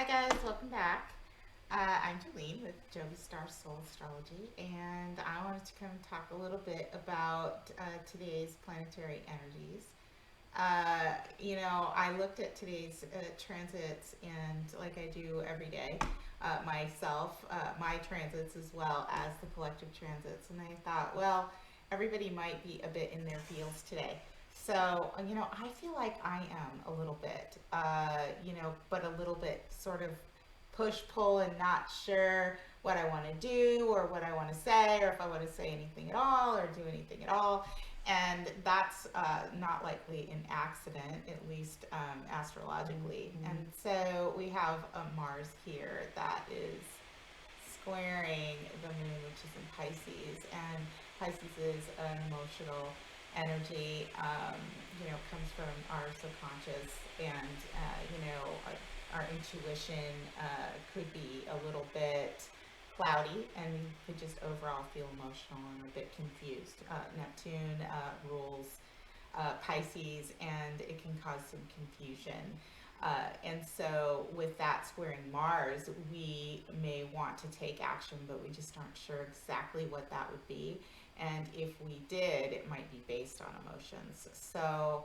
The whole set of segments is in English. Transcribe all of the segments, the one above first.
Hi guys, welcome back. I'm Jolene with Jovi Star Soul Astrology, and I wanted to come talk a little bit about today's planetary energies. I looked at today's transits, and like I do every day, myself, my transits as well as the collective transits, and I thought, well, everybody might be a bit in their feels today. So, I feel like I am a little bit, but a little bit sort of push pull and not sure what I want to do or what I want to say or if I want to say anything at all or do anything at all. And that's not likely an accident, at least astrologically. And so we have a Mars here that is squaring the moon, which is in Pisces. And Pisces is an emotional energy, comes from our subconscious and, our intuition could be a little bit cloudy and we could just overall feel emotional and a bit confused. Neptune rules Pisces and it can cause some confusion. And so, with that squaring Mars, we may want to take action, but we just aren't sure exactly what that would be. And if we did, it might be based on emotions. So,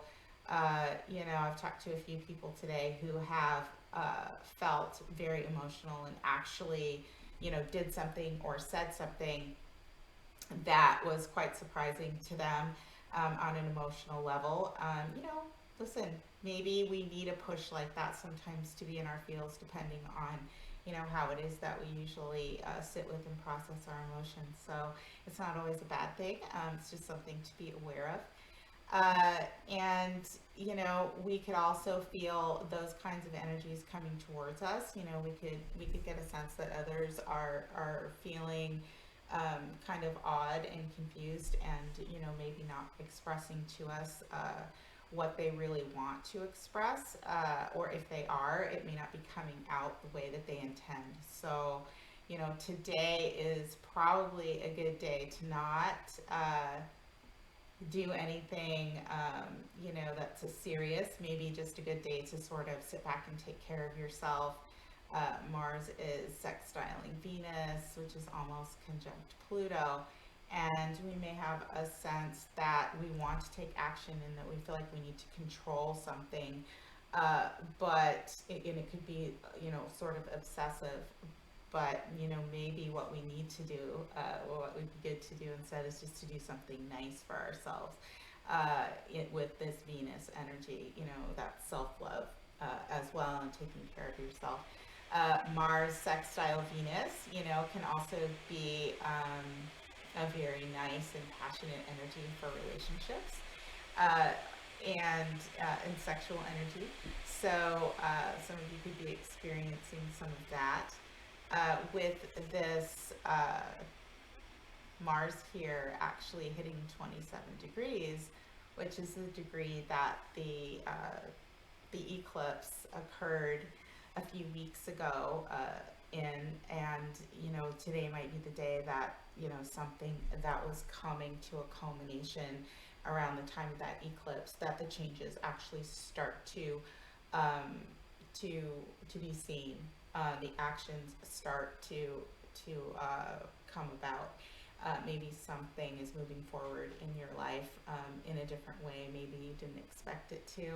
I've talked to a few people today who have felt very emotional and actually, did something or said something that was quite surprising to them on an emotional level. Listen, maybe we need a push like that sometimes to be in our feels, depending on how it is that we usually sit with and process our emotions. So it's not always a bad thing. It's just something to be aware of. And we could also feel those kinds of energies coming towards us. We could get a sense that others are feeling kind of odd and confused, and maybe not expressing to us what they really want to express, or if they are, it may not be coming out the way that they intend. So today is probably a good day to not do anything, that's a serious. Maybe just a good day to sort of sit back and take care of yourself. Mars is sextiling Venus, which is almost conjunct Pluto. And we may have a sense that we want to take action and that we feel like we need to control something. And it could be, sort of obsessive. But, maybe what we need to do, or what would be good to do instead is just to do something nice for ourselves with this Venus energy, that self love as well and taking care of yourself. Mars sextile Venus, can also be a very nice and passionate energy for relationships and sexual energy. So some of you could be experiencing some of that. With this Mars here actually hitting 27 degrees, which is the degree that the eclipse occurred a few weeks ago and today might be the day that something that was coming to a culmination around the time of that eclipse, that the changes actually start um, to be seen. The actions start to come about. Maybe something is moving forward in your life in a different way. Maybe you didn't expect it to.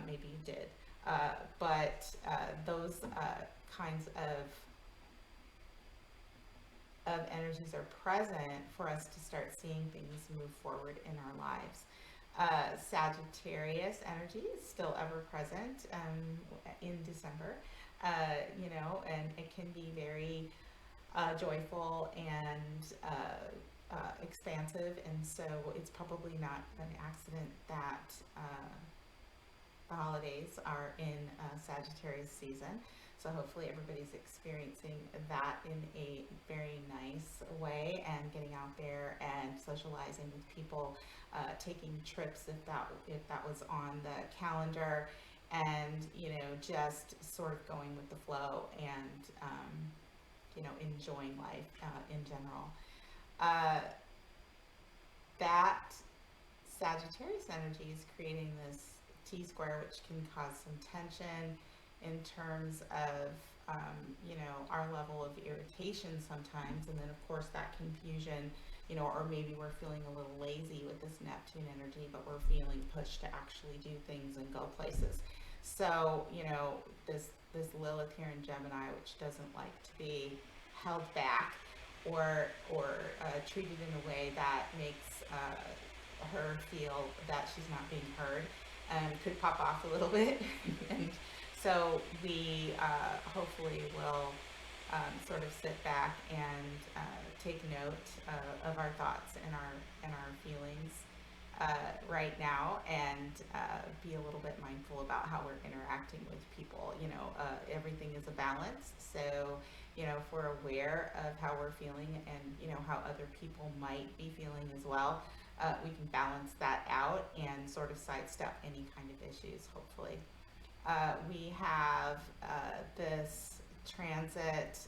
Maybe you did. But those kinds of energies are present for us to start seeing things move forward in our lives. Sagittarius energy is still ever present in December, and it can be very joyful and expansive, and so it's probably not an accident that the holidays are in Sagittarius season. So hopefully everybody's experiencing that in a very nice way and getting out there and socializing with people, taking trips if that was on the calendar, and just sort of going with the flow and enjoying life in general. Uh, that Sagittarius energy is creating this T square, which can cause some tension in terms of, our level of irritation sometimes. And then, of course, that confusion, or maybe we're feeling a little lazy with this Neptune energy, but we're feeling pushed to actually do things and go places. So, this Lilith here in Gemini, which doesn't like to be held back or treated in a way that makes her feel that she's not being heard, could pop off a little bit. And so we hopefully will sort of sit back and take note of our thoughts and our feelings right now, and be a little bit mindful about how we're interacting with people. Everything is a balance. So, if we're aware of how we're feeling and, how other people might be feeling as well, we can balance that out and sort of sidestep any kind of issues, hopefully. We have this transit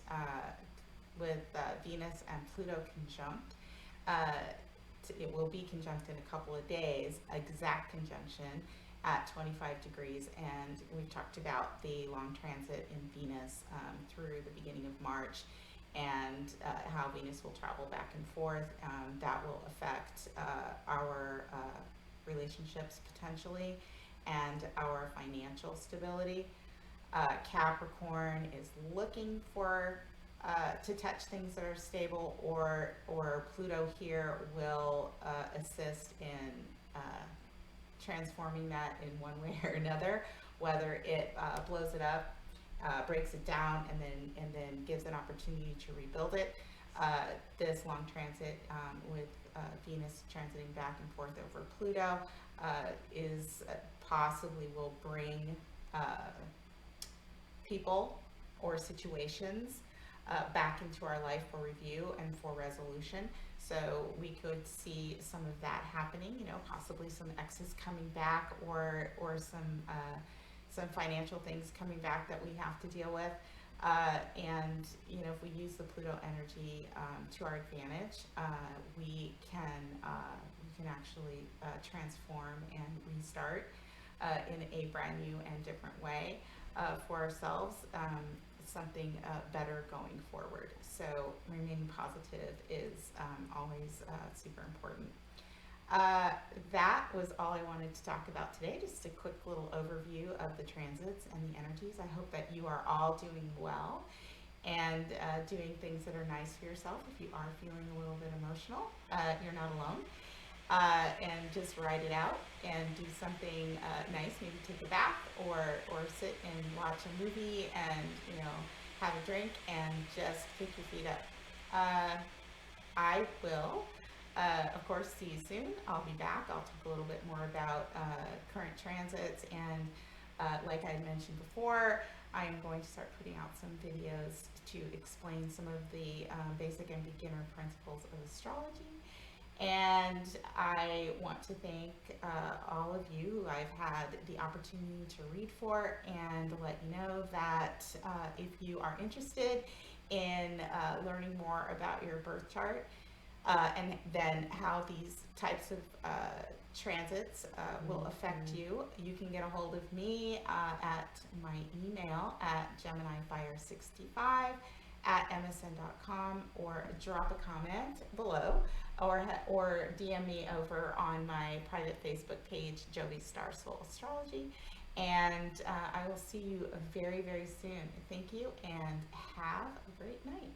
with Venus and Pluto conjunct. It will be conjunct in a couple of days, exact conjunction at 25 degrees, and we've talked about the long transit in Venus through the beginning of March, and how Venus will travel back and forth. That will affect our relationships potentially, and our financial stability. Capricorn is looking for to touch things that are stable, or Pluto here will assist in transforming that in one way or another, whether it blows it up, breaks it down, and then gives an opportunity to rebuild it. This long transit with Venus transiting back and forth over Pluto is possibly will bring people or situations back into our life for review and for resolution. So we could see some of that happening, possibly some exes coming back, or some financial things coming back that we have to deal with. And if we use the Pluto energy to our advantage, we can actually transform and restart in a brand new and different way for ourselves. Something better going forward. So remaining positive is always super important. That was all I wanted to talk about today. Just a quick little overview of the transits and the energies. I hope that you are all doing well and doing things that are nice for yourself. If you are feeling a little bit emotional, you're not alone. And just write it out and do something nice. Maybe take a bath, or sit and watch a movie and have a drink and just kick your feet up. I will, of course, see you soon. I'll be back. I'll talk a little bit more about current transits, and like I mentioned before, I am going to start putting out some videos to explain some of the basic and beginner principles of astrology. And I want to thank all of you who I've had the opportunity to read for, and let you know that if you are interested in learning more about your birth chart, and then how these types of transits will affect you, you can get a hold of me at my email at GeminiFire65 at msn.com, or drop a comment below, or DM me over on my private Facebook page, Jovi Star Soul Astrology. And I will see you very, very soon. Thank you, and have a great night.